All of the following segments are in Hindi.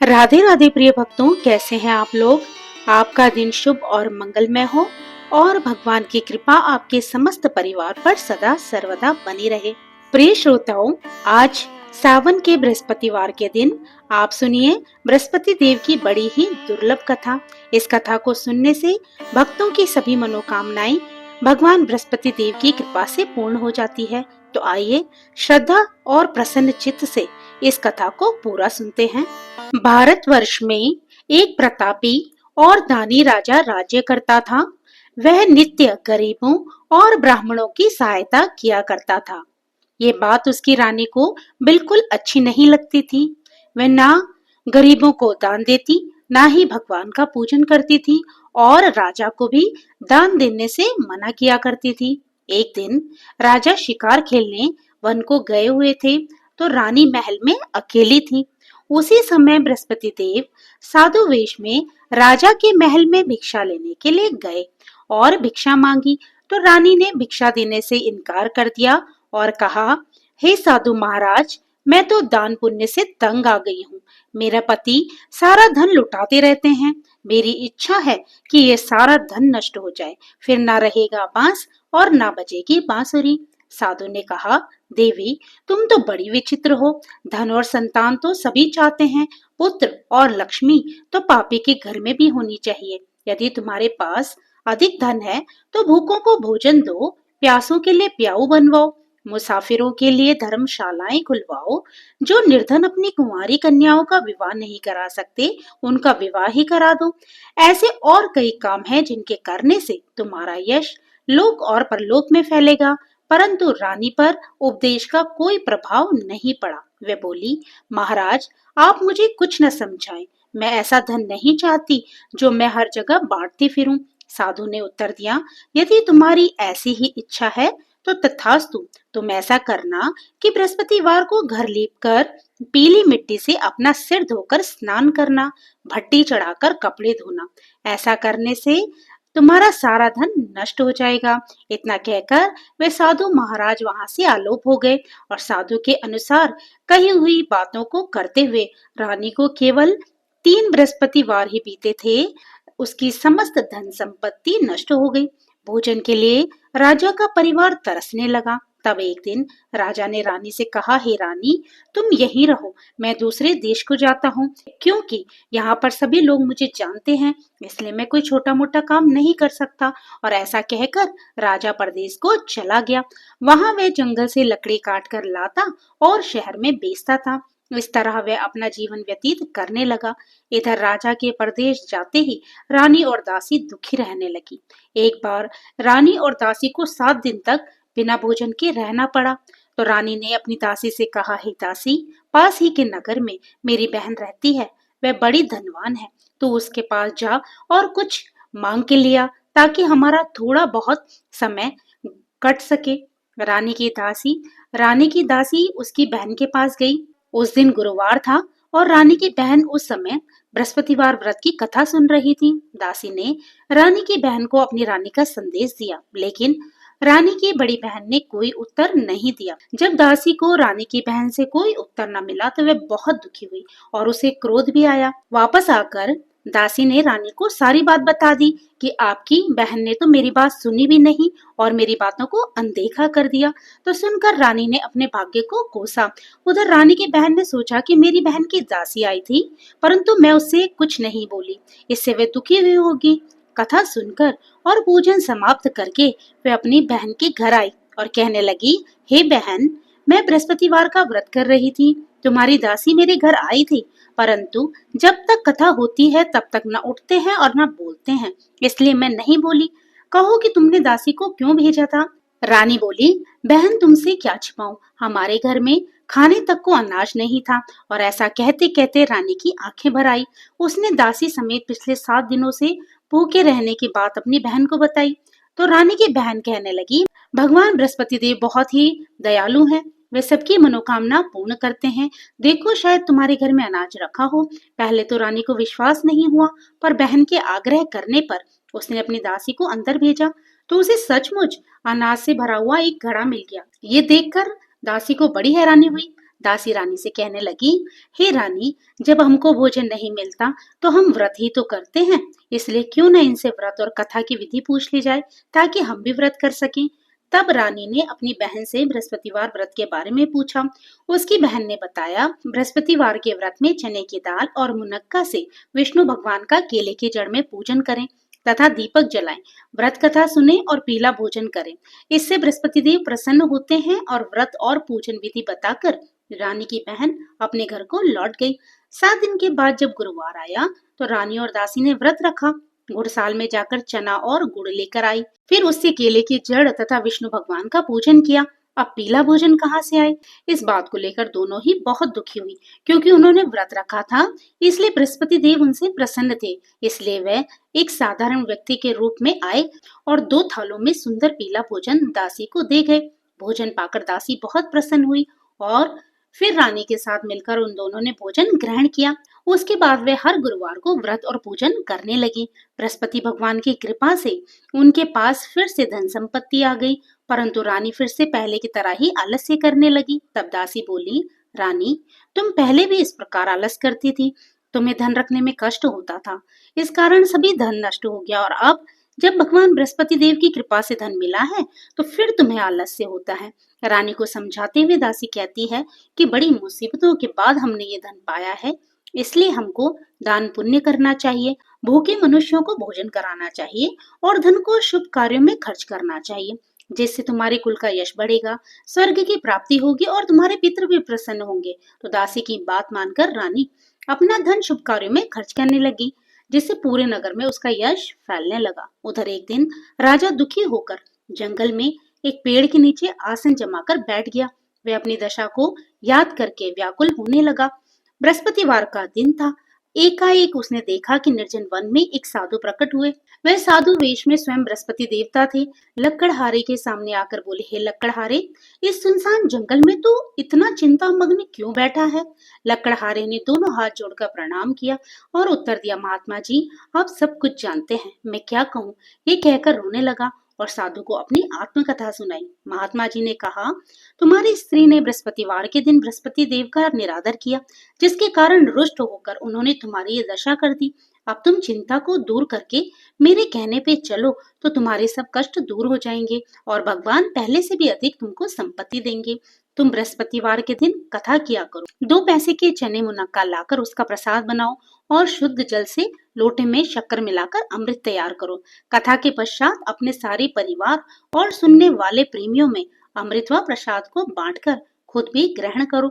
राधे राधे प्रिय भक्तों, कैसे हैं आप लोग। आपका दिन शुभ और मंगलमय हो और भगवान की कृपा आपके समस्त परिवार पर सदा सर्वदा बनी रहे। प्रिय श्रोताओं, आज सावन के बृहस्पतिवार के दिन आप सुनिए बृहस्पति देव की बड़ी ही दुर्लभ कथा। इस कथा को सुनने से भक्तों की सभी मनोकामनाएं भगवान बृहस्पति देव की कृपा से पूर्ण हो जाती है। तो आइए श्रद्धा और प्रसन्न चित्त से इस कथा को पूरा सुनते हैं। भारतवर्ष में एक प्रतापी और दानी राजा राज्य करता था। वह नित्य गरीबों और ब्राह्मणों की सहायता किया करता था। ये बात उसकी रानी को बिल्कुल अच्छी नहीं लगती थी। वह ना गरीबों को दान देती, ना ही भगवान का पूजन करती थी और राजा को भी दान देने से मना किया करती थी। एक दिन राजा शिकार खेलने वन को गए हुए थे, तो रानी महल में अकेली थी। उसी समय बृहस्पति देव साधु वेश में राजा के महल में भिक्षा लेने के लिए गए और भिक्षा मांगी, तो रानी ने भिक्षा देने से इनकार कर दिया और कहा, हे साधु महाराज, मैं तो दान पुण्य से तंग आ गई हूँ। मेरा पति सारा धन लुटाते रहते हैं। मेरी इच्छा है कि ये सारा धन नष्ट हो जाए, फिर ना रहेगा बांस और ना बजेगी बांसुरी। साधु ने कहा, देवी, तुम तो बड़ी विचित्र हो। धन और संतान तो सभी चाहते हैं, पुत्र और लक्ष्मी तो पापी के घर में भी होनी चाहिए। यदि तुम्हारे पास अधिक धन है तो भूखों को भोजन दो, प्यासों के लिए प्याऊ बनवाओ, मुसाफिरों के लिए धर्मशालाएं खुलवाओ। जो निर्धन अपनी कुंवारी कन्याओं का विवाह नहीं करा सकते, उनका विवाह ही करा दो। ऐसे और कई काम हैं जिनके करने से तुम्हारा यश लोक और परलोक में फैलेगा। परंतु रानी पर उपदेश का कोई प्रभाव नहीं पड़ा। वे बोली, महाराज, आप मुझे कुछ न समझाएं। मैं ऐसा धन नहीं चाहती जो मैं हर जगह बांटती फिरूं। साधु ने उत्तर दिया, यदि तुम्हारी ऐसी ही इच्छा है तो तथास्तु। तुम ऐसा करना कि बृहस्पतिवार को घर लीप कर पीली मिट्टी से अपना सिर धोकर स्नान करना, भट्टी चढ़ाकर कपड़े धोना। ऐसा करने से तुम्हारा सारा धन नष्ट हो जाएगा। इतना कहकर वे साधु महाराज वहां से आलोप हो गए और साधु के अनुसार कही हुई बातों को करते हुए रानी को केवल 3 बृहस्पतिवार ही बीते थे, उसकी समस्त धन संपत्ति नष्ट हो गई। भोजन के लिए राजा का परिवार तरसने लगा। तब एक दिन राजा ने रानी से कहा, हे रानी, तुम यहीं रहो, मैं दूसरे देश को जाता हूँ, क्योंकि यहाँ पर सभी लोग मुझे जानते हैं, इसलिए मैं कोई छोटा मोटा काम नहीं कर सकता। और ऐसा कहकर राजा परदेश को चला गया। वहां वह जंगल से लकड़ी काट कर लाता और शहर में बेचता था। इस तरह वह अपना जीवन व्यतीत करने लगा। इधर राजा के परदेश जाते ही रानी और दासी दुखी रहने लगी। एक बार रानी और दासी को 7 दिन तक बिना भोजन के रहना पड़ा। तो रानी ने अपनी दासी से कहा, हे दासी, पास ही के नगर में मेरी बहन रहती है, वह बड़ी धनवान है। तू उसके पास जा और कुछ मांग के लिया, ताकि हमारा थोड़ा बहुत समय कट सके। रानी की दासी उसकी बहन के पास गई। उस दिन गुरुवार था और रानी की बहन उस समय बृहस्पतिवार व्रत की कथा सुन रही थी। दासी ने रानी की बहन को अपनी रानी का संदेश दिया, लेकिन रानी की बड़ी बहन ने कोई उत्तर नहीं दिया। जब दासी को रानी की बहन से कोई उत्तर न मिला तो वह बहुत दुखी हुई और उसे क्रोध भी आया। वापस आकर दासी ने रानी को सारी बात बता दी कि आपकी बहन ने तो मेरी बात सुनी भी नहीं और मेरी बातों को अनदेखा कर दिया। तो सुनकर रानी ने अपने भाग्य को कोसा। उधर रानी की बहन ने सोचा कि मेरी बहन की दासी आई थी, परंतु मैं उससे कुछ नहीं बोली, इससे वे दुखी हुई होगी। कथा सुनकर और पूजन समाप्त करके वे अपनी बहन के घर आई और कहने लगी, हे बहन, मैं बृहस्पतिवार का व्रत कर रही थी। तुम्हारी दासी मेरे घर आई थी, परंतु जब तक कथा होती है तब तक न उठते हैं और न बोलते हैं, इसलिए मैं नहीं बोली। कहो कि तुमने दासी को क्यों भेजा था। रानी बोली, बहन, तुमसे क्या छिपाऊं, हमारे घर में खाने तक को अनाज नहीं था। और ऐसा कहते कहते रानी की आंखें भर आई। उसने दासी समेत पिछले 7 दिनों से भूखे रहने की बात अपनी बहन को बताई। तो रानी की बहन कहने लगी, भगवान बृहस्पति देव बहुत ही दयालु हैं, वे सबकी मनोकामना पूर्ण करते हैं। देखो, शायद तुम्हारे घर में अनाज रखा हो। पहले तो रानी को विश्वास नहीं हुआ, पर बहन के आग्रह करने पर उसने अपनी दासी को अंदर भेजा, तो उसे सचमुच अनाज से भरा हुआ एक घड़ा मिल गया। ये देखकर दासी को बड़ी हैरानी हुई। दासी रानी से कहने लगी, हे रानी, जब हमको भोजन नहीं मिलता तो हम व्रत ही तो करते हैं, इसलिए क्यों न इनसे व्रत और कथा की विधि पूछ ली जाए ताकि हम भी व्रत कर सकें। तब रानी ने अपनी बहन से बृहस्पतिवार व्रत के बारे में पूछा। उसकी बहन ने बताया, बृहस्पतिवार के व्रत में चने की दाल और मुनक्का से विष्णु भगवान का केले की जड़ में पूजन करें तथा दीपक जलाएं, व्रत कथा सुने और पीला भोजन करें। इससे बृहस्पति देव प्रसन्न होते हैं। और व्रत और पूजन विधि बताकर रानी की बहन अपने घर को लौट गई। 7 दिन के बाद जब गुरुवार आया तो रानी और दासी ने व्रत रखा। घुड़साल में जाकर चना और गुड़ लेकर आई, फिर उससे केले की जड़ तथा विष्णु भगवान का पूजन किया। अब पीला भोजन कहाँ से आए? इस बात को लेकर दोनों ही बहुत दुखी हुई, क्योंकि उन्होंने व्रत रखा था, इसलिए बृहस्पति देव उनसे प्रसन्न थे। इसलिए वे एक साधारण व्यक्ति के रूप में आए और 2 थालों में सुंदर पीला भोजन दासी को दे गए। भोजन पाकर दासी बहुत प्रसन्न हुई और फिर रानी के साथ मिलकर उन दोनों ने भोजन ग्रहण किया। उसके बाद वे हर गुरुवार को व्रत और पूजन करने लगी। बृहस्पति भगवान की कृपा से उनके पास फिर से धन संपत्ति आ गई, परंतु रानी फिर से पहले की तरह ही आलस्य करने लगी। तब दासी बोली, रानी, तुम पहले भी इस प्रकार आलस करती थी, तुम्हें धन रखने में कष्ट होता था, इस कारण सभी धन नष्ट हो गया, और अब जब भगवान बृहस्पति देव की कृपा से धन मिला है तो फिर तुम्हें आलस्य होता है। रानी को समझाते हुए दासी कहती है कि बड़ी मुसीबतों के बाद हमने ये धन पाया है, इसलिए हमको दान पुण्य करना चाहिए, भूखे मनुष्यों को भोजन कराना चाहिए और धन को शुभ कार्यों में खर्च करना चाहिए, जिससे तुम्हारे कुल का यश बढ़ेगा, स्वर्ग की प्राप्ति होगी और तुम्हारे पितृ भी प्रसन्न होंगे। तो दासी की बात मानकर रानी अपना धन शुभ कार्यों में खर्च करने लगी, जिससे पूरे नगर में उसका यश फैलने लगा। उधर एक दिन राजा दुखी होकर जंगल में एक पेड़ के नीचे आसन जमाकर बैठ गया। वह अपनी दशा को याद करके व्याकुल होने लगा। बृहस्पतिवार का दिन था। एकाएक उसने देखा कि निर्जन वन में एक साधु प्रकट हुए। वह साधु वेश में स्वयं बृहस्पति देवता थे। लक्कड़हारे के सामने आकर बोले, हे लक्कड़हारे, इस सुनसान जंगल में तू इतना चिंता मग्न क्यों बैठा है? लक्कड़हारे ने दोनों हाथ जोड़कर प्रणाम किया और उत्तर दिया, महात्मा जी, आप सब कुछ जानते हैं, मैं क्या कहूँ? ये कहकर रोने लगा और साधु को अपनी आत्मकथा सुनाई। महात्मा जी ने कहा, तुम्हारी स्त्री ने बृहस्पतिवार के दिन बृहस्पति देव का निरादर किया, जिसके कारण रुष्ट होकर उन्होंने तुम्हारी ये दशा कर दी। अब तुम चिंता को दूर करके मेरे कहने पे चलो तो तुम्हारे सब कष्ट दूर हो जाएंगे और भगवान पहले से भी अधिक तुमको संपत्ति देंगे। तुम बृहस्पतिवार के दिन कथा किया करो, 2 पैसे के चने मुनक्का लाकर उसका प्रसाद बनाओ और शुद्ध जल से लोटे में शक्कर मिलाकर अमृत तैयार करो। कथा के पश्चात अपने सारे परिवार और सुनने वाले प्रेमियों में अमृत व प्रसाद को बांटकर खुद भी ग्रहण करो।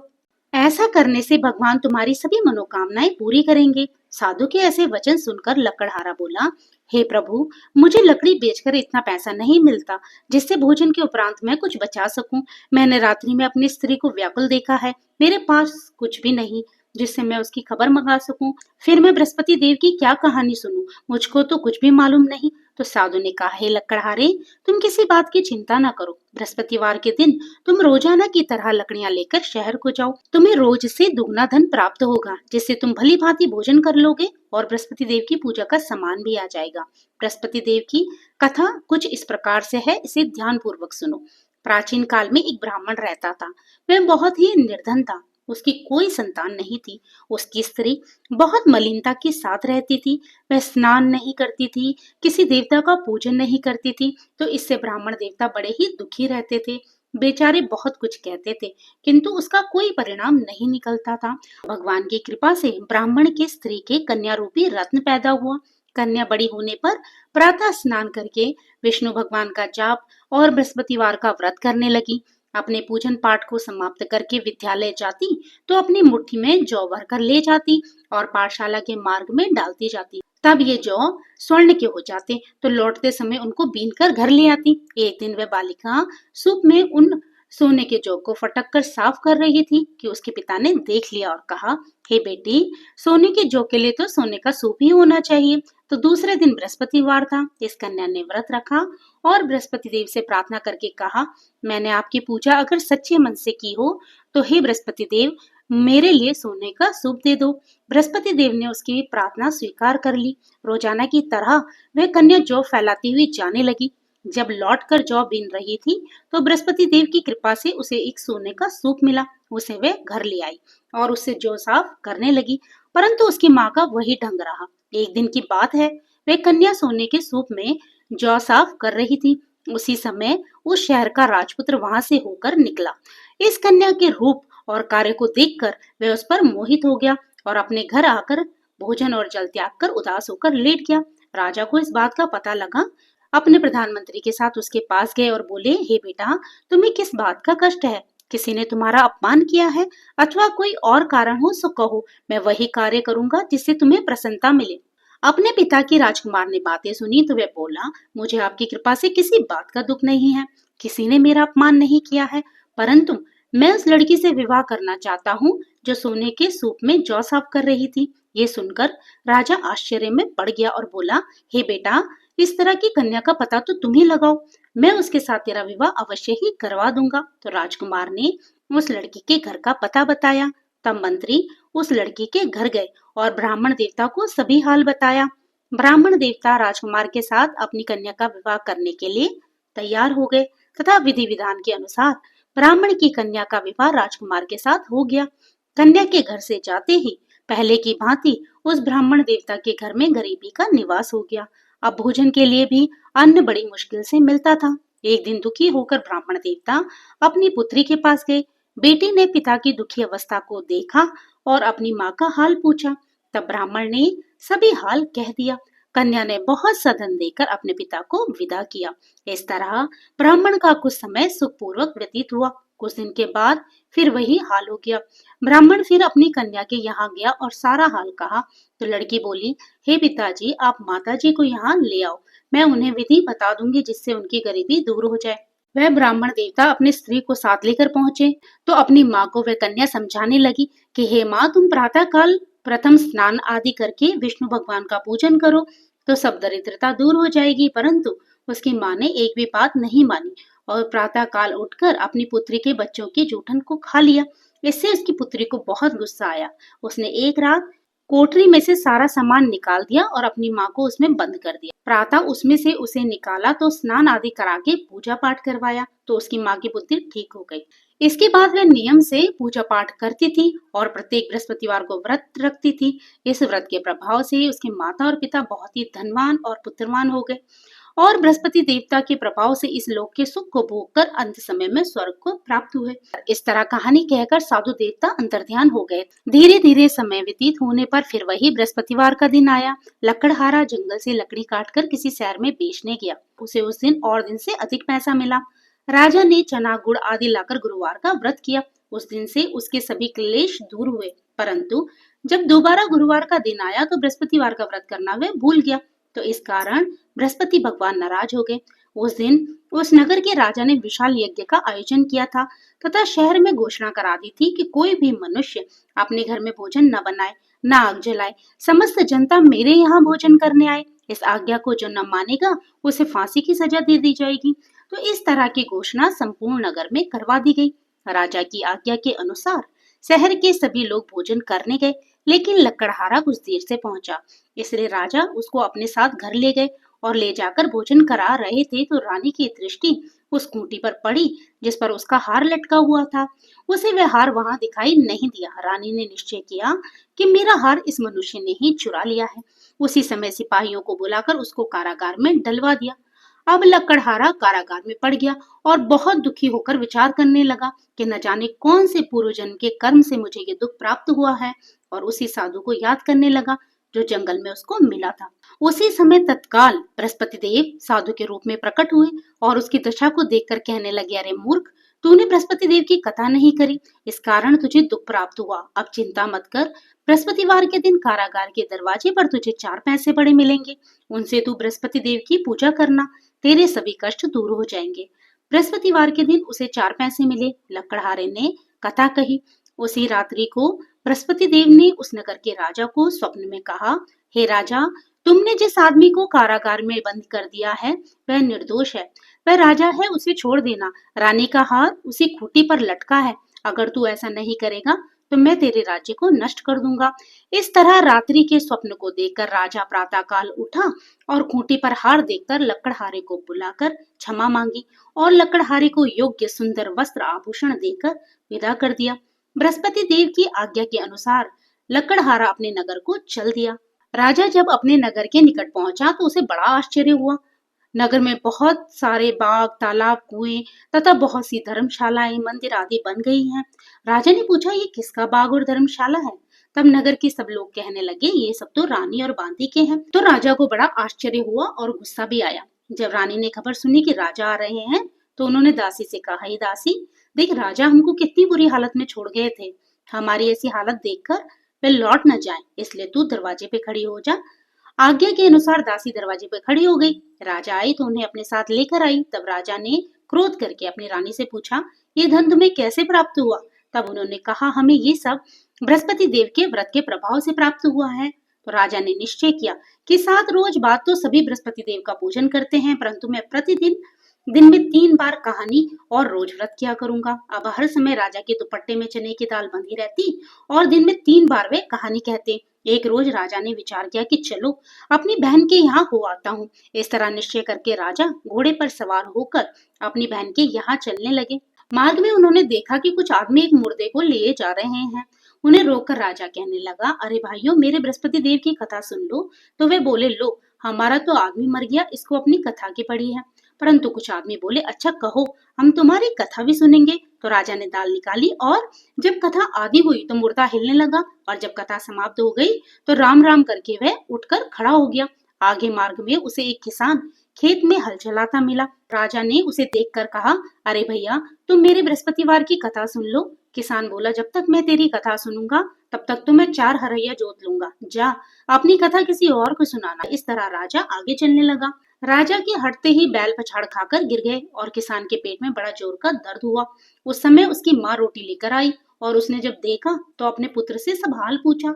ऐसा करने से भगवान तुम्हारी सभी मनोकामनाएं पूरी करेंगे। साधु के ऐसे वचन सुनकर लकड़हारा बोला, हे प्रभु, मुझे लकड़ी बेचकर इतना पैसा नहीं मिलता जिससे भोजन के उपरांत मैं कुछ बचा सकूं। मैंने रात्रि में अपनी स्त्री को व्याकुल देखा है, मेरे पास कुछ भी नहीं जिससे मैं उसकी खबर मंगा सकूं। फिर मैं बृहस्पति देव की क्या कहानी सुनूं? मुझको तो कुछ भी मालूम नहीं। तो साधु ने कहा, हे लकड़हारे, तुम किसी बात की चिंता न करो। बृहस्पतिवार के दिन तुम रोजाना की तरह लकड़ियां लेकर शहर को जाओ। तुम्हें रोज से दुगना धन प्राप्त होगा, जिससे तुम भली भांति भोजन कर लोगे और बृहस्पति देव की पूजा का सामान भी आ जाएगा। बृहस्पति देव की कथा कुछ इस प्रकार से है, इसे ध्यान पूर्वक सुनो। प्राचीन काल में एक ब्राह्मण रहता था। वह बहुत ही निर्धन था, उसकी कोई संतान नहीं थी। उसकी स्त्री बहुत मलिनता के साथ रहती थी। वह स्नान नहीं करती थी, किसी देवता का पूजन नहीं करती थी। तो इससे ब्राह्मण देवता बड़े ही दुखी रहते थे। बेचारे बहुत कुछ कहते थे, किंतु उसका कोई परिणाम नहीं निकलता था। भगवान की कृपा से ब्राह्मण की स्त्री के कन्या रूपी रत्न पैदा हुआ। कन्या बड़ी होने पर प्रातः स्नान करके विष्णु भगवान का जाप और बृहस्पतिवार का व्रत करने लगी। अपने पूजन पाठ को समाप्त करके विद्यालय जाती तो अपनी मुट्ठी में जौ भरकर ले जाती और पाठशाला के मार्ग में डालती जाती। तब ये जौ स्वर्ण के हो जाते तो लौटते समय उनको बीन कर घर ले आती। एक दिन वह बालिका सूप में उन सोने के जौ को फटक कर साफ कर रही थी कि उसके पिता ने देख लिया और कहा, हे बेटी, सोने के जौ के लिए तो सोने का सूप ही होना चाहिए। तो दूसरे दिन बृहस्पतिवार था। इस कन्या ने व्रत रखा और बृहस्पति देव से प्रार्थना करके कहा, मैंने आपकी पूजा अगर सच्चे मन से की हो तो हे बृहस्पति देव, मेरे लिए सोने का सूप दे दो। बृहस्पति देव ने उसकी प्रार्थना स्वीकार कर ली। रोजाना की तरह वह कन्या जौ फैलाती हुई जाने लगी। जब लौटकर जौ बीन रही थी तो बृहस्पति देव की कृपा से उसे एक सोने का सूप मिला। उसे वे घर ले आई और उससे जौ साफ करने लगी, परंतु उसकी माँ का वही ढंग रहा। एक दिन की बात है, वे कन्या सोने के सूप में जौ साफ कर रही थी। उसी समय उस शहर का राजपुत्र वहां से होकर निकला। इस कन्या के रूप और कार्य को देखकर वह उस पर मोहित हो गया और अपने घर आकर भोजन और जल त्याग कर उदास होकर लेट गया। राजा को इस बात का पता लगा, अपने प्रधानमंत्री के साथ उसके पास गए और बोले, हे बेटा, तुम्हें किस बात का कष्ट है? किसी ने तुम्हारा अपमान किया है अथवा कोई और कारण हो सो कहो, मैं वही कार्य करूंगा जिससे तुम्हें प्रसन्नता मिले। अपने पिता की राजकुमार ने बातें सुनी तो वह बोला, मुझे आपकी कृपा से किसी बात का दुख नहीं है, किसी ने मेरा अपमान नहीं किया है, परंतु मैं उस लड़की से विवाह करना चाहता हूँ जो सोने के सूप में जौ साफ कर रही थी। ये सुनकर राजा आश्चर्य में पड़ गया और बोला, हे बेटा, इस तरह की कन्या का पता तो तुम ही लगाओ, मैं उसके साथ तेरा विवाह अवश्य ही करवा दूंगा। तो राजकुमार ने उस लड़की के घर का पता बताया। तब मंत्री उस लड़की के घर गए और ब्राह्मण देवता को सभी हाल बताया। ब्राह्मण देवता राजकुमार के साथ अपनी कन्या का विवाह करने के लिए तैयार हो गए तथा विधि विधान के अनुसार ब्राह्मण की कन्या का विवाह राजकुमार के साथ हो गया। कन्या के घर से जाते ही पहले की भांति उस ब्राह्मण देवता के घर में गरीबी का निवास हो गया। अब भोजन के लिए भी अन्न बड़ी मुश्किल से मिलता था। एक दिन दुखी होकर ब्राह्मण देवता अपनी पुत्री के पास गए। बेटी ने पिता की दुखी अवस्था को देखा और अपनी माँ का हाल पूछा। तब ब्राह्मण ने सभी हाल कह दिया। कन्या ने बहुत सदन देकर अपने पिता को विदा किया। इस तरह ब्राह्मण का कुछ समय सुखपूर्वक व्यतीत हुआ। कुछ दिन के बाद फिर वही हाल हो गया। ब्राह्मण फिर अपनी कन्या के यहाँ गया और सारा हाल कहा। तो लड़की बोली, हे पिताजी, आप माताजी को यहाँ ले आओ, मैं उन्हें विधि बता दूंगी जिससे उनकी गरीबी दूर हो जाए। वह ब्राह्मण देवता अपनी स्त्री को साथ लेकर पहुंचे तो अपनी माँ को वह कन्या समझाने लगी कि हे माँ, तुम प्रातः काल प्रथम स्नान आदि करके विष्णु भगवान का पूजन करो तो सब दरिद्रता दूर हो जाएगी। परंतु उसकी माँ ने एक भी बात नहीं मानी और प्रातः काल उठकर अपनी पुत्री के बच्चों के जूठन को खा लिया। इससे उसकी पुत्री को बहुत गुस्सा आया। उसने एक रात कोठरी में से सारा सामान निकाल दिया और अपनी माँ को उसमें बंद कर दिया। प्रातः उसमें से उसे निकाला तो स्नान आदि करा के पूजा पाठ करवाया तो उसकी माँ की बुद्धि ठीक हो गई। इसके बाद वह नियम से पूजा पाठ करती थी और प्रत्येक बृहस्पतिवार को व्रत रखती थी। इस व्रत के प्रभाव से उसके माता और पिता बहुत ही धनवान और पुत्रवान हो गए और बृहस्पति देवता के प्रभाव से इस लोक के सुख को भोगकर अंत समय में स्वर्ग को प्राप्त हुए। इस तरह कहानी कहकर साधु देवता अंतर्ध्यान हो गए। धीरे धीरे समय व्यतीत होने पर फिर वही बृहस्पतिवार का दिन आया। लकड़हारा जंगल से लकड़ी काटकर किसी शहर में बेचने गया। उसे उस दिन और दिन से अधिक पैसा मिला। राजा ने चना गुड़ आदि लाकर गुरुवार का व्रत किया। उस दिन से उसके सभी क्लेश दूर हुए। परंतु जब दोबारा गुरुवार का दिन आया तो बृहस्पतिवार का व्रत करना वह भूल गया। तो इस कारण बृहस्पति भगवान नाराज हो गए। उस दिन उस नगर के राजा ने विशाल यज्ञ का आयोजन किया था तथा शहर में घोषणा करा दी थी कि कोई भी मनुष्य अपने घर में भोजन न बनाए, न आग जलाए। समस्त जनता मेरे यहाँ भोजन करने आए। इस आज्ञा को जो न मानेगा उसे फांसी की सजा दे दी जाएगी। तो इस तरह की घोषणा संपूर्ण नगर में करवा दी गई। राजा की आज्ञा के अनुसार शहर के सभी लोग भोजन करने गए, लेकिन लकड़हारा कुछ देर से पहुंचा। इसलिए राजा उसको अपने साथ घर ले गए और ले जाकर भोजन करा रहे थे तो रानी की दृष्टि उस खूंटी पर पड़ी जिस पर उसका हार लटका हुआ था। उसे वह हार वहां दिखाई नहीं दिया। रानी ने निश्चय किया कि मेरा हार इस मनुष्य ने ही चुरा लिया है। उसी समय सिपाहियों को बुलाकर उसको कारागार में डलवा दिया। अब लकड़हारा कारागार में पड़ गया और बहुत दुखी होकर विचार करने लगा कि न जाने कौन से पूर्व जन्म के कर्म से मुझे ये दुख प्राप्त हुआ है, और उसी साधु को याद करने लगा जो जंगल में उसको मिला था। उसी समय तत्काल बृहस्पति देव साधु के रूप में प्रकट हुए और उसकी दशा को देखकर कहने लगे, अरे मूर्ख, तूने बृहस्पति देव की कथा नहीं करी, इस कारण तुझे दुख प्राप्त हुआ। अब चिंता मत कर, बृहस्पतिवार के दिन कारागार के दरवाजे पर तुझे 4 पैसे बड़े मिलेंगे, उनसे तू बृहस्पति देव की पूजा करना, तेरे सभी कष्ट दूर हो जाएंगे। बृहस्पतिवार के दिन उसे 4 पैसे मिले। लकड़हारे ने कथा कही। उसी रात्रि को बृहस्पति देव ने उस नगर के राजा को स्वप्न में कहा, हे राजा, तुमने जिस आदमी को कारागार में बंद कर दिया है वह निर्दोष है, वह राजा है, उसे छोड़ देना। रानी का हार उसी खूंटी पर लटका है। अगर तू ऐसा नहीं करेगा तो मैं तेरे राज्य को नष्ट कर दूंगा। इस तरह रात्रि के स्वप्न को देखकर राजा प्रातःकाल उठा और खूंटी पर हार देखकर लकड़हारे को बुलाकर क्षमा मांगी और लकड़हारे को योग्य सुंदर वस्त्र आभूषण देकर विदा कर दिया। बृहस्पति देव की आज्ञा के अनुसार लकड़हारा अपने नगर को चल दिया। राजा जब अपने नगर के निकट पहुंचा तो उसे बड़ा आश्चर्य हुआ। नगर में बहुत सारे बाग, तालाब, कुएं तथा बहुत सी धर्मशालाएं, मंदिर आदि बन गई हैं। राजा ने पूछा, ये किसका बाग और धर्मशाला है? तब नगर के सब लोग कहने लगे, ये सब तो रानी और बांदी के हैं। तो राजा को बड़ा आश्चर्य हुआ और गुस्सा भी आया। जब रानी ने खबर सुनी कि राजा आ रहे हैं तो उन्होंने दासी से कहा, हे दासी, देख राजा हमको कितनी बुरी हालत में छोड़ गए थे। हमारी ऐसी हालत देखकर वे लौट न जाएं, इसलिए तू दरवाजे पे खड़ी हो जा। आज्ञा के अनुसार दासी दरवाजे पर खड़ी हो गई। राजा आई तो उन्हें अपने साथ लेकर आई। तब राजा ने क्रोध करके अपनी रानी से पूछा, ये धन तुम्हें कैसे प्राप्त हुआ? तब उन्होंने कहा, हमें ये सब बृहस्पति देव के व्रत के प्रभाव से प्राप्त हुआ है। तो राजा ने निश्चय किया कि 7 रोज बाद तो सभी बृहस्पति देव का पूजन करते हैं, परंतु मैं प्रतिदिन दिन में 3 बार कहानी और रोज व्रत किया करूंगा। अब हर समय राजा के दुपट्टे में चने की दाल बंधी रहती और दिन में 3 बार वे कहानी कहते। एक रोज राजा ने विचार किया कि चलो अपनी बहन के यहाँ हो आता हूँ। इस तरह निश्चय करके राजा घोड़े पर सवार होकर अपनी बहन के यहाँ चलने लगे। मार्ग में उन्होंने देखा कि कुछ आदमी एक मुर्दे को लिए जा रहे हैं। उन्हें रोककर राजा कहने लगा, अरे भाइयों, मेरे बृहस्पति देव की कथा सुन लो। तो वे बोले, लो, हमारा तो आदमी मर गया, इसको अपनी कथा की पड़ी है। परंतु कुछ आदमी बोले, अच्छा कहो, हम तुम्हारी कथा भी सुनेंगे। तो राजा ने दाल निकाली और जब कथा आधी हुई तो मुर्दा हिलने लगा और जब कथा समाप्त हो गई तो राम राम करके वह उठकर खड़ा हो गया। आगे मार्ग में उसे एक किसान खेत में हल चलाता मिला। राजा ने उसे देखकर कहा, अरे भैया, तुम मेरे बृहस्पतिवार की कथा सुन लो। किसान बोला, जब तक मैं तेरी कथा सुनूंगा तब तक तो मैं 4 हरैया जोत लूंगा। जा अपनी कथा किसी और को सुनाना। इस तरह राजा आगे चलने लगा। राजा के हटते ही बैल पछाड़ खाकर गिर गए और किसान के पेट में बड़ा जोर का दर्द हुआ। उस समय उसकी माँ रोटी लेकर आई और उसने जब देखा तो अपने पुत्र से सब हाल पूछा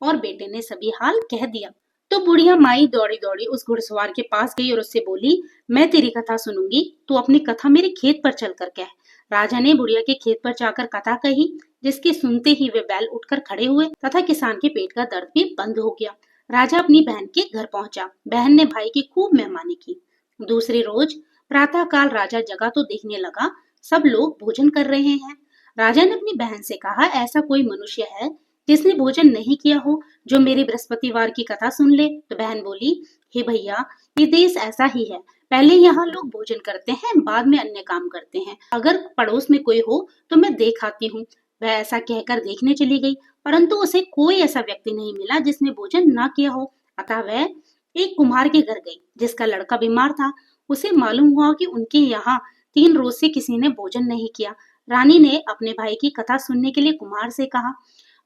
और बेटे ने सभी हाल कह दिया। तो बुढ़िया माई दौड़ी दौड़ी उस घुड़सवार के पास गई और उससे बोली, मैं तेरी कथा सुनूंगी, तू अपनी कथा मेरे खेत पर चलकर कह। राजा ने बुढ़िया के खेत पर जाकर कथा कही, जिसके सुनते ही वे बैल उठकर खड़े हुए तथा किसान के पेट का दर्द भी बंद हो गया। राजा अपनी बहन के घर पहुंचा। बहन ने भाई की खूब मेहमानी की। दूसरी रोज प्रातः काल राजा जगा तो देखने लगा सब लोग भोजन कर रहे हैं। राजा ने अपनी बहन से कहा, ऐसा कोई मनुष्य है जिसने भोजन नहीं किया हो, जो मेरी बृहस्पतिवार की कथा सुन ले? तो बहन बोली, हे भैया, ये देश ऐसा ही है, पहले यहाँ लोग भोजन करते हैं, बाद में अन्य काम करते हैं। अगर पड़ोस में कोई हो तो मैं देख आती हूँ। वह ऐसा कहकर देखने चली गई, परंतु उसे कोई ऐसा व्यक्ति नहीं मिला जिसने भोजन ना किया हो। अतः वह एक कुम्हार के घर गई जिसका लड़का बीमार था। उसे मालूम हुआ कि उनके यहाँ 3 रोज से किसी ने भोजन नहीं किया। रानी ने अपने भाई की कथा सुनने के लिए कुम्हार से कहा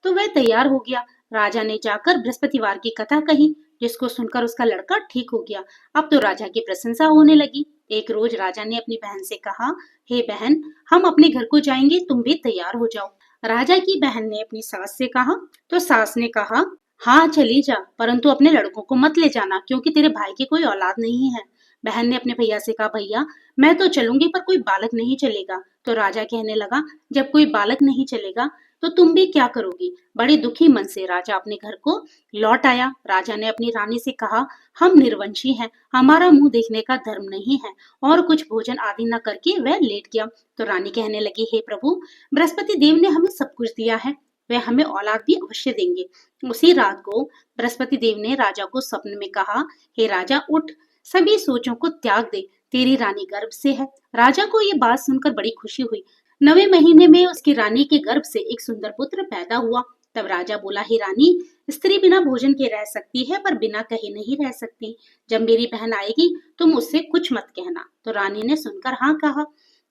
तो वह तैयार हो गया। राजा ने जाकर बृहस्पतिवार की कथा कही, जिसको सुनकर उसका लड़का ठीक हो गया। अब तो राजा की प्रशंसा होने लगी। एक रोज राजा ने अपनी बहन से कहा, हे बहन, हम अपने घर को जाएंगे, तुम भी तैयार हो जाओ। राजा की बहन ने अपनी सास से कहा तो सास ने कहा, हाँ चली जा, परंतु अपने लड़कों को मत ले जाना, क्योंकि तेरे भाई की कोई औलाद नहीं है। बहन ने अपने भैया से कहा, भैया, मैं तो चलूंगी पर कोई बालक नहीं चलेगा। तो राजा कहने लगा, जब कोई बालक नहीं चलेगा तो तुम भी क्या करोगी? बड़े दुखी मन से राजा अपने घर को लौट आया। राजा ने अपनी रानी से कहा, हम निर्वंशी हैं, हमारा मुंह देखने का धर्म नहीं है। और कुछ भोजन आदि न करके वह लेट गया। तो रानी कहने लगी, हे प्रभु, बृहस्पति देव ने हमें सब कुछ दिया है, वह हमें औलाद भी अवश्य देंगे। उसी रात को बृहस्पति देव ने राजा को स्वप्न में कहा, हे राजा, उठ, सभी सोचों को त्याग दे, तेरी रानी गर्भ से है। राजा को ये बात सुनकर बड़ी खुशी हुई। 9वें महीने में उसकी रानी के गर्भ से एक सुंदर पुत्र पैदा हुआ। तब राजा बोला, हे रानी, स्त्री बिना भोजन के रह सकती है पर बिना कहे नहीं रह सकती। जब मेरी बहन आएगी तुम उससे कुछ मत कहना। तो रानी ने सुनकर हाँ कहा।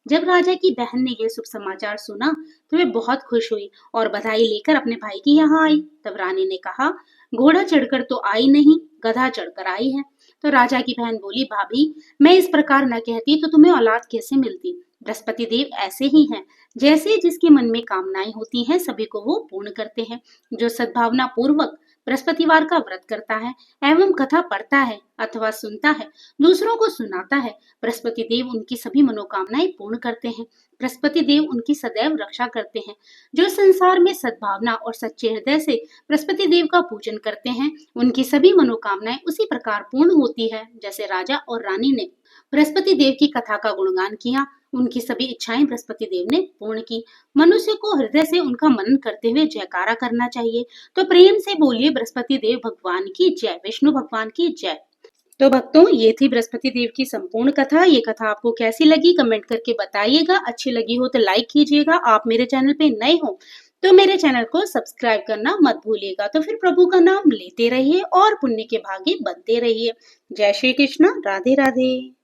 जब राजा की बहन ने यह शुभ समाचार सुना तो वे बहुत खुश हुई और बधाई लेकर अपने भाई के यहाँ आई। तब रानी ने कहा, घोड़ा चढ़कर तो आई नहीं, गधा चढ़कर आई है। तो राजा की बहन बोली, भाभी, मैं इस प्रकार न कहती तो तुम्हें औलाद कैसे मिलती? बृहस्पति देव ऐसे ही हैं, जैसे जिसके मन में कामनाएं होती हैं सभी को वो पूर्ण करते हैं। जो सद्भावना पूर्वक बृहस्पतिवार का व्रत करता है एवं कथा पढ़ता है अथवा सुनता है, दूसरों को सुनाता है, बृहस्पति देव उनकी सभी मनोकामनाएं पूर्ण करते हैं। बृहस्पति देव उनकी सदैव रक्षा करते हैं। जो संसार में सद्भावना और सच्चे हृदय से बृहस्पति देव का पूजन करते हैं, उनकी सभी मनोकामनाएं उसी प्रकार पूर्ण होती है जैसे राजा और रानी ने बृहस्पति देव की कथा का गुणगान किया। उनकी सभी इच्छाएं बृहस्पति देव ने पूर्ण की। मनुष्य को हृदय से उनका मनन करते हुए जयकारा करना चाहिए। तो प्रेम से बोलिए बृहस्पति देव भगवान की जय, विष्णु भगवान की जय। तो भक्तों, ये थी बृहस्पति देव की संपूर्ण कथा। ये कथा आपको कैसी लगी कमेंट करके बताइएगा। अच्छी लगी हो तो लाइक कीजिएगा। आप मेरे चैनल पे नए हो तो मेरे चैनल को सब्सक्राइब करना मत भूलिएगा। तो फिर प्रभु का नाम लेते रहिए और पुण्य के भागी बनते रहिए। जय श्री कृष्ण, राधे राधे।